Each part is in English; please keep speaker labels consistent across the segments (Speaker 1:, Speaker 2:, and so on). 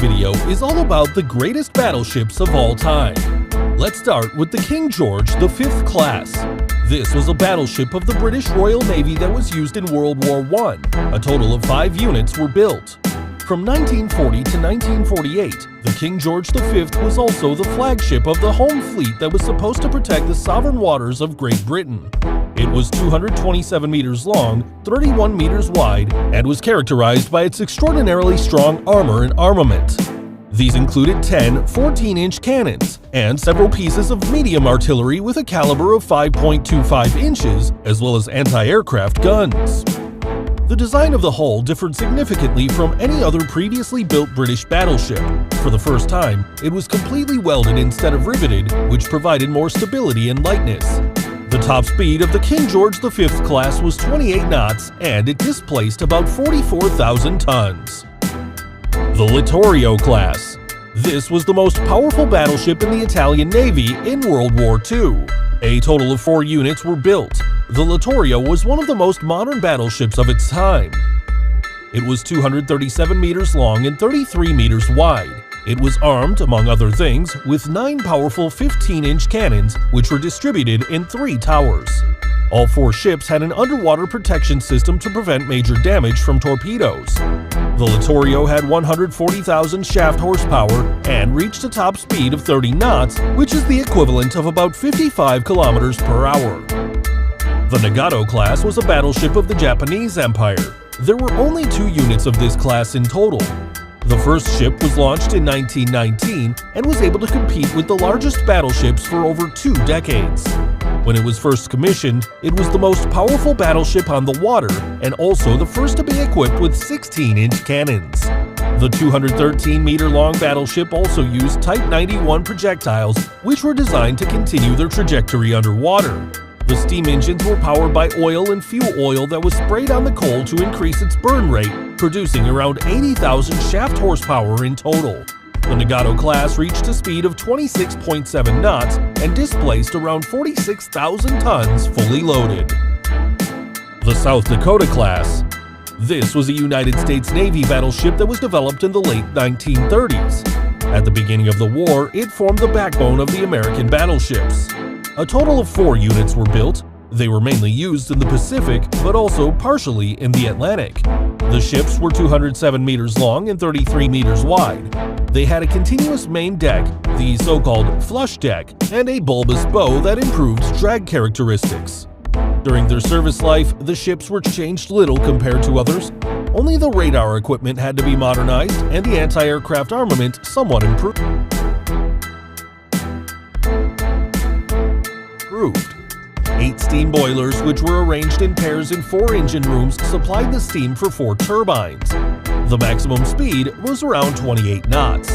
Speaker 1: video is all about the greatest battleships of all time. Let's start with the King George V class. This was a battleship of the British Royal Navy that was used in World War I. A total of 5 units were built. From 1940 to 1948, the King George V was also the flagship of the home fleet that was supposed to protect the sovereign waters of Great Britain. It was 227 meters long, 31 meters wide, and was characterized by its extraordinarily strong armor and armament. These included 10 14-inch cannons and several pieces of medium artillery with a caliber of 5.25 inches, as well as anti-aircraft guns. The design of the hull differed significantly from any other previously built British battleship. For the first time, it was completely welded instead of riveted, which provided more stability and lightness. The top speed of the King George V class was 28 knots, and it displaced about 44,000 tons. The Littorio class. This was the most powerful battleship in the Italian Navy in World War II. A total of 4 units were built. The Littorio was one of the most modern battleships of its time. It was 237 meters long and 33 meters wide. It was armed, among other things, with 9 powerful 15-inch cannons, which were distributed in 3 towers. All 4 ships had an underwater protection system to prevent major damage from torpedoes. The Littorio had 140,000 shaft horsepower and reached a top speed of 30 knots, which is the equivalent of about 55 kilometers per hour. The Nagato class was a battleship of the Japanese Empire. There were only 2 units of this class in total. The first ship was launched in 1919 and was able to compete with the largest battleships for over 2 decades. When it was first commissioned, it was the most powerful battleship on the water and also the first to be equipped with 16-inch cannons. The 213-meter-long battleship also used Type 91 projectiles, which were designed to continue their trajectory underwater. The steam engines were powered by oil and fuel oil that was sprayed on the coal to increase its burn rate, producing around 80,000 shaft horsepower in total. The Nagato class reached a speed of 26.7 knots and displaced around 46,000 tons fully loaded. The South Dakota class. This was a United States Navy battleship that was developed in the late 1930s. At the beginning of the war, it formed the backbone of the American battleships. A total of 4 units were built. They were mainly used in the Pacific, but also partially in the Atlantic. The ships were 207 meters long and 33 meters wide. They had a continuous main deck, the so-called flush deck, and a bulbous bow that improved drag characteristics. During their service life, the ships were changed little compared to others. Only the radar equipment had to be modernized, and the anti-aircraft armament somewhat improved. 8 steam boilers, which were arranged in pairs in 4 engine rooms, supplied the steam for 4 turbines. The maximum speed was around 28 knots.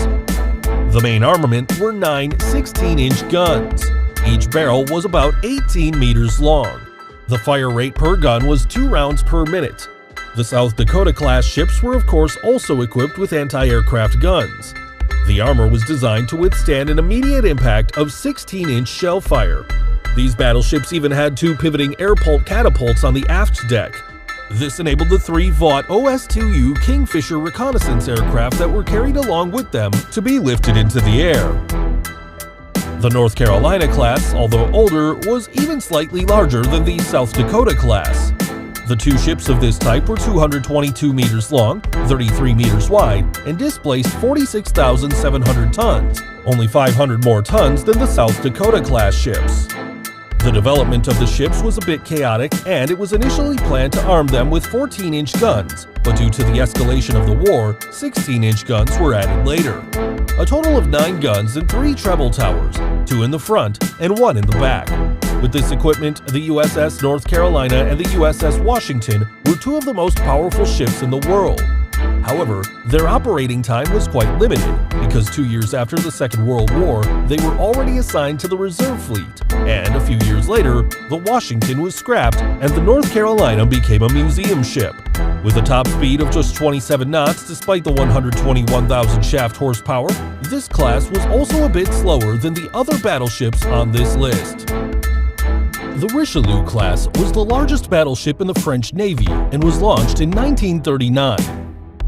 Speaker 1: The main armament were 9 16-inch guns. Each barrel was about 18 meters long. The fire rate per gun was 2 rounds per minute. The South Dakota class ships were of course also equipped with anti-aircraft guns. The armor was designed to withstand an immediate impact of 16-inch shell fire. These battleships even had 2 pivoting air-pulse catapults on the aft deck. This enabled the 3 Vought OS-2U Kingfisher reconnaissance aircraft that were carried along with them to be lifted into the air. The North Carolina class, although older, was even slightly larger than the South Dakota class. The 2 ships of this type were 222 meters long, 33 meters wide, and displaced 46,700 tons, only 500 more tons than the South Dakota class ships. The development of the ships was a bit chaotic, and it was initially planned to arm them with 14-inch guns, but due to the escalation of the war, 16-inch guns were added later. A total of 9 guns and 3 treble towers, 2 in the front and 1 in the back. With this equipment, the USS North Carolina and the USS Washington were 2 of the most powerful ships in the world. However, their operating time was quite limited because 2 years after the Second World War, they were already assigned to the reserve fleet, and a few years later, the Washington was scrapped and the North Carolina became a museum ship. With a top speed of just 27 knots despite the 121,000 shaft horsepower, this class was also a bit slower than the other battleships on this list. The Richelieu class was the largest battleship in the French Navy and was launched in 1939.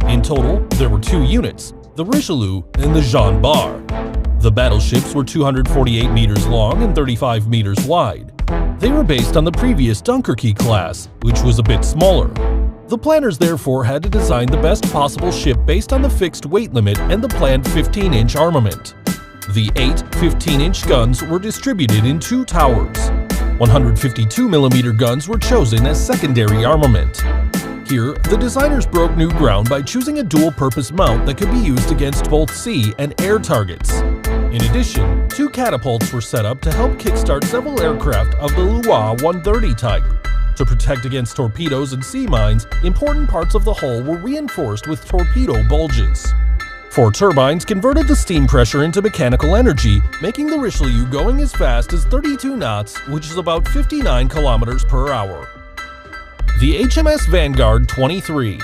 Speaker 1: In total, there were 2 units. the Richelieu, and the Jean Bart. The battleships were 248 meters long and 35 meters wide. They were based on the previous Dunkerque class, which was a bit smaller. The planners therefore had to design the best possible ship based on the fixed weight limit and the planned 15-inch armament. The 8 15-inch guns were distributed in 2 towers. 152mm guns were chosen as secondary armament. Here, the designers broke new ground by choosing a dual-purpose mount that could be used against both sea and air targets. In addition, 2 catapults were set up to help kickstart several aircraft of the Loire 130 type. To protect against torpedoes and sea mines, important parts of the hull were reinforced with torpedo bulges. 4 turbines converted the steam pressure into mechanical energy, making the Richelieu going as fast as 32 knots, which is about 59 kilometers per hour. The HMS Vanguard 23.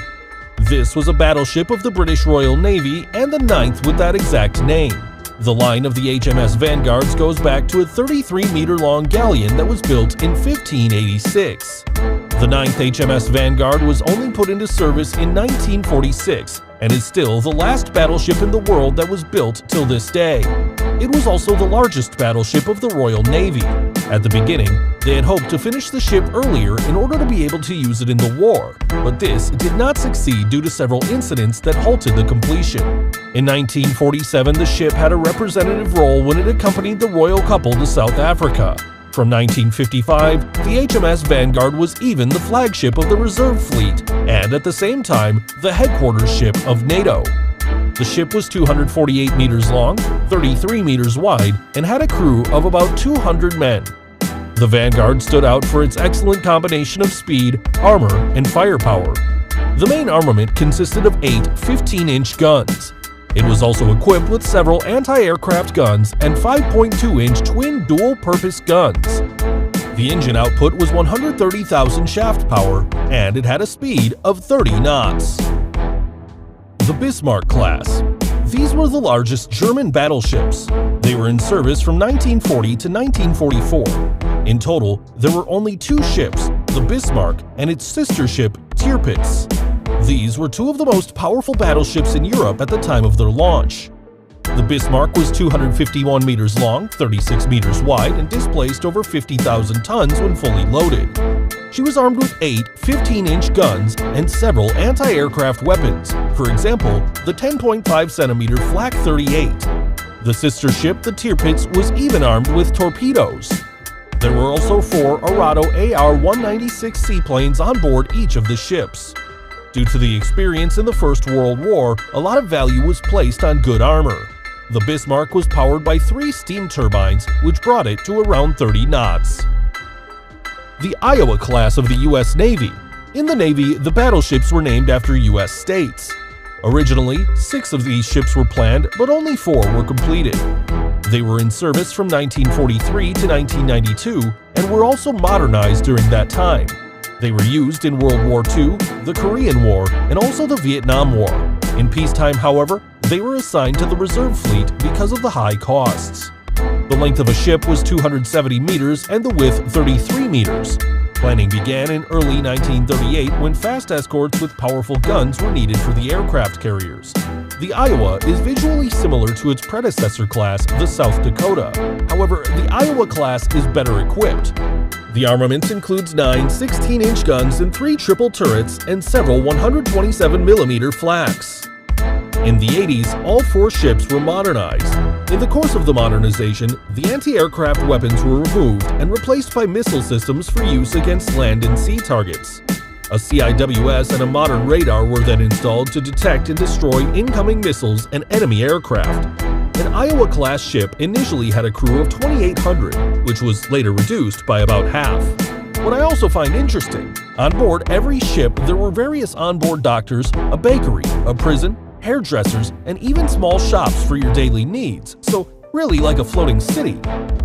Speaker 1: This was a battleship of the British Royal Navy and the 9th with that exact name. The line of the HMS Vanguards goes back to a 33-meter-long galleon that was built in 1586. The 9th HMS Vanguard was only put into service in 1946 and is still the last battleship in the world that was built till this day. It was also the largest battleship of the Royal Navy. At the beginning, they had hoped to finish the ship earlier in order to be able to use it in the war, but this did not succeed due to several incidents that halted the completion. In 1947, the ship had a representative role when it accompanied the royal couple to South Africa. From 1955, the HMS Vanguard was even the flagship of the reserve fleet, and at the same time, the headquarters ship of NATO. The ship was 248 meters long, 33 meters wide, and had a crew of about 200 men. The Vanguard stood out for its excellent combination of speed, armor, and firepower. The main armament consisted of 8 15-inch guns. It was also equipped with several anti-aircraft guns and 5.2-inch twin dual-purpose guns. The engine output was 130,000 shaft power, and it had a speed of 30 knots. The Bismarck class. These were the largest German battleships. They were in service from 1940 to 1944. In total, there were only 2 ships, the Bismarck and its sister ship, Tirpitz. These were 2 of the most powerful battleships in Europe at the time of their launch. The Bismarck was 251 meters long, 36 meters wide, and displaced over 50,000 tons when fully loaded. She was armed with 8 15-inch guns and several anti-aircraft weapons, for example, the 10.5-centimeter Flak 38. The sister ship, the Tirpitz, was even armed with torpedoes. There were also 4 Arado AR-196 seaplanes on board each of the ships. Due to the experience in the First World War, a lot of value was placed on good armor. The Bismarck was powered by 3 steam turbines, which brought it to around 30 knots. The Iowa class of the U.S. Navy. In the Navy, the battleships were named after U.S. states. Originally, 6 of these ships were planned, but only 4 were completed. They were in service from 1943 to 1992 and were also modernized during that time. They were used in World War II, the Korean War, and also the Vietnam War. In peacetime, however, they were assigned to the reserve fleet because of the high costs. The length of a ship was 270 meters and the width 33 meters. Planning began in early 1938 when fast escorts with powerful guns were needed for the aircraft carriers. The Iowa is visually similar to its predecessor class, the South Dakota. However, the Iowa class is better equipped. The armament includes 9 16-inch guns and 3 triple turrets and several 127mm flaks. In the 80s, all 4 ships were modernized. In the course of the modernization, the anti-aircraft weapons were removed and replaced by missile systems for use against land and sea targets. A CIWS and a modern radar were then installed to detect and destroy incoming missiles and enemy aircraft. An Iowa-class ship initially had a crew of 2,800, which was later reduced by about half. What I also find interesting, on board every ship there were various onboard doctors, a bakery, a prison, hairdressers, and even small shops for your daily needs, so really like a floating city.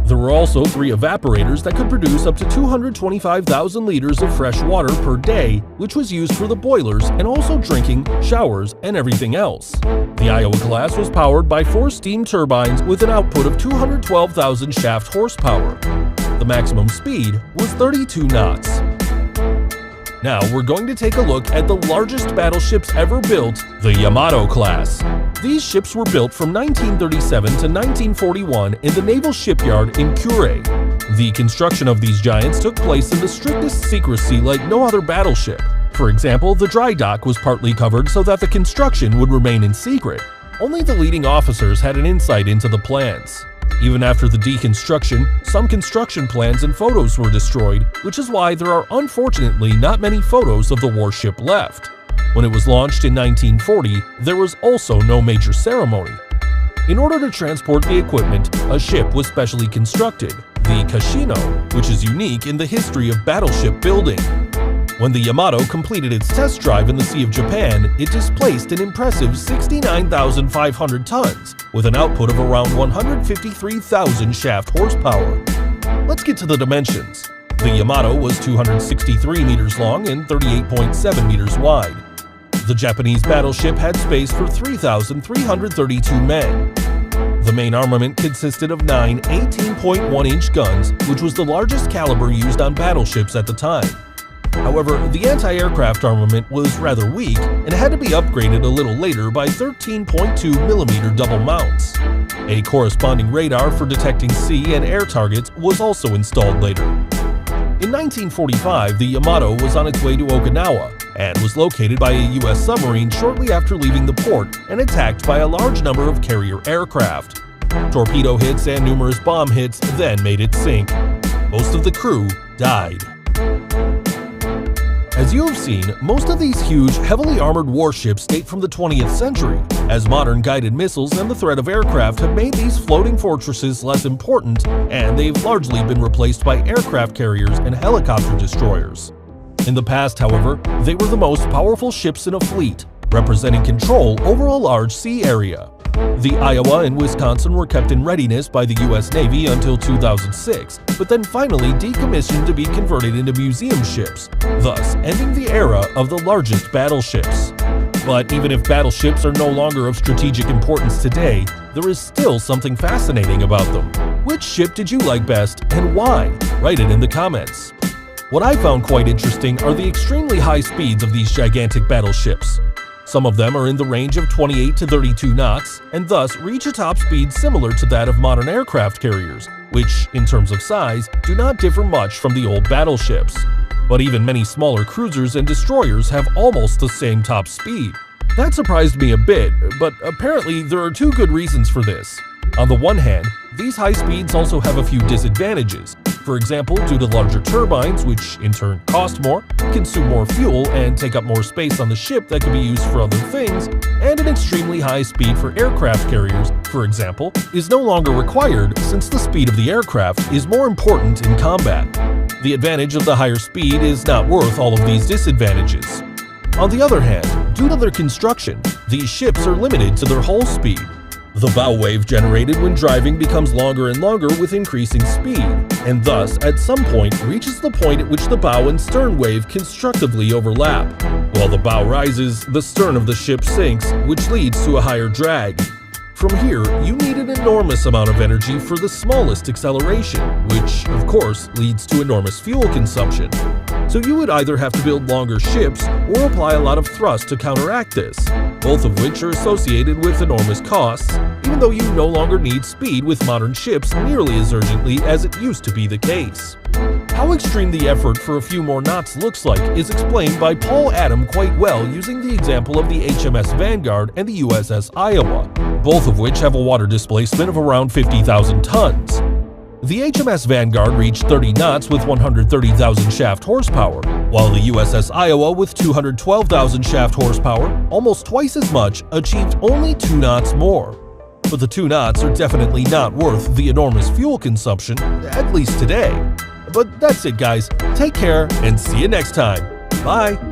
Speaker 1: There were also 3 evaporators that could produce up to 225,000 liters of fresh water per day, which was used for the boilers and also drinking, showers, and everything else. The Iowa class was powered by 4 steam turbines with an output of 212,000 shaft horsepower. The maximum speed was 32 knots. Now we're going to take a look at the largest battleships ever built, the Yamato class. These ships were built from 1937 to 1941 in the Naval shipyard in Kure. The construction of these giants took place in the strictest secrecy like no other battleship. For example, the dry dock was partly covered so that the construction would remain in secret. Only the leading officers had an insight into the plans. Even after the deconstruction, some construction plans and photos were destroyed, which is why there are unfortunately not many photos of the warship left. When it was launched in 1940, there was also no major ceremony. In order to transport the equipment, a ship was specially constructed, the Kashino, which is unique in the history of battleship building. When the Yamato completed its test drive in the Sea of Japan, it displaced an impressive 69,500 tons, with an output of around 153,000 shaft horsepower. Let's get to the dimensions. The Yamato was 263 meters long and 38.7 meters wide. The Japanese battleship had space for 3,332 men. The main armament consisted of 9 18.1-inch guns, which was the largest caliber used on battleships at the time. However, the anti-aircraft armament was rather weak and had to be upgraded a little later by 13.2mm double mounts. A corresponding radar for detecting sea and air targets was also installed later. In 1945, the Yamato was on its way to Okinawa and was located by a U.S. submarine shortly after leaving the port and attacked by a large number of carrier aircraft. Torpedo hits and numerous bomb hits then made it sink. Most of the crew died. As you have seen, most of these huge, heavily armored warships date from the 20th century, as modern guided missiles and the threat of aircraft have made these floating fortresses less important, and they've largely been replaced by aircraft carriers and helicopter destroyers. In the past, however, they were the most powerful ships in a fleet, representing control over a large sea area. The Iowa and Wisconsin were kept in readiness by the U.S. Navy until 2006, but then finally decommissioned to be converted into museum ships, thus ending the era of the largest battleships. But even if battleships are no longer of strategic importance today, there is still something fascinating about them. Which ship did you like best and why? Write it in the comments. What I found quite interesting are the extremely high speeds of these gigantic battleships. Some of them are in the range of 28 to 32 knots, and thus reach a top speed similar to that of modern aircraft carriers, which, in terms of size, do not differ much from the old battleships. But even many smaller cruisers and destroyers have almost the same top speed. That surprised me a bit, but apparently there are two good reasons for this. On the one hand, these high speeds also have a few disadvantages. For example, due to larger turbines, which in turn cost more, consume more fuel, and take up more space on the ship that can be used for other things, and an extremely high speed for aircraft carriers, for example, is no longer required since the speed of the aircraft is more important in combat. The advantage of the higher speed is not worth all of these disadvantages. On the other hand, due to their construction, these ships are limited to their hull speed. The bow wave generated when driving becomes longer and longer with increasing speed, and thus, at some point, reaches the point at which the bow and stern wave constructively overlap. While the bow rises, the stern of the ship sinks, which leads to a higher drag. From here, you need an enormous amount of energy for the smallest acceleration, which, of course, leads to enormous fuel consumption. So you would either have to build longer ships or apply a lot of thrust to counteract this, both of which are associated with enormous costs, even though you no longer need speed with modern ships nearly as urgently as it used to be the case. How extreme the effort for a few more knots looks like is explained by Paul Adam quite well using the example of the HMS Vanguard and the USS Iowa, both of which have a water displacement of around 50,000 tons. The HMS Vanguard reached 30 knots with 130,000 shaft horsepower, while the USS Iowa with 212,000 shaft horsepower, almost twice as much, achieved only 2 knots more. But the 2 knots are definitely not worth the enormous fuel consumption, at least today. But that's it guys, take care and see you next time. Bye!